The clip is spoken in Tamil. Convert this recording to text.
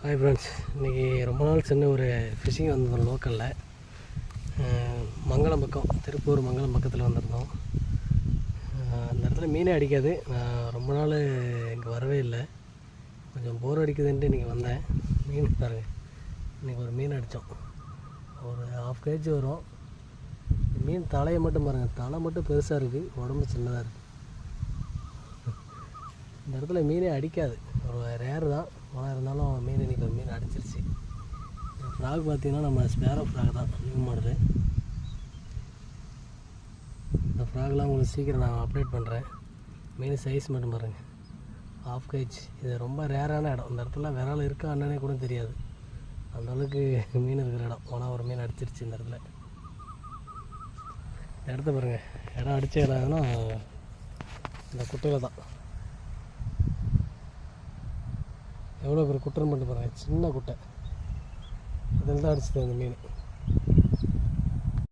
ஹாய் ஃப்ரெண்ட்ஸ், இன்றைக்கி ரொம்ப நாள் சின்ன ஒரு ஃபிஷிங் வந்திருந்தோம் லோக்கலில். மங்களம் பக்கம், திருப்பூர் மங்களம் பக்கத்தில் வந்திருந்தோம். அந்த இடத்துல மீனே அடிக்காது. நான் ரொம்ப நாள் இங்கே வரவே இல்லை, கொஞ்சம் போர் அடிக்குதுன்ட்டு இன்றைக்கி வந்தேன். மீன் பாருங்கள், இன்றைக்கி ஒரு மீன் அடித்தோம். ஒரு 1/2 kg வரும். மீன் தலையை மட்டும் பாருங்கள், தலை மட்டும் பெருசாக இருக்குது, உடம்பு சின்னதாக இருக்குது. இந்த இடத்துல மீனே அடிக்காது, ஒரு ரேரு தான். ஆனால் இருந்தாலும் மீன் இன்றைக்கி ஒரு மீன் அடிச்சிருச்சு. ஃப்ராக் பார்த்திங்கன்னா நம்ம ஸ்பேரோ ஃப்ராக் தான், நியூ மாடலு. இந்த ஃப்ராக்லாம் உங்களுக்கு சீக்கிரம் நான் அப்டேட் பண்ணுறேன். மீன் சைஸ் மட்டும் பாருங்கள், 1/2 kg. இது ரொம்ப ரேரான இடம். இந்த இடத்துல விரால் இருக்கா அண்ணனே கூட தெரியாது, அந்தளவுக்கு மீன் இருக்கிற இடம். ஆனால் ஒரு மீன் அடிச்சிருச்சு இந்த இடத்துல. இந்த இடத்த பாருங்கள், இடம் அடித்த இடம்னா இந்த குட்டையில் தான். எவ்வளோ பேர் குட்டைன்னு மட்டும் பாருங்கள், சின்ன குட்டை. இதில் தான் அடிச்சுது அந்த மீன்.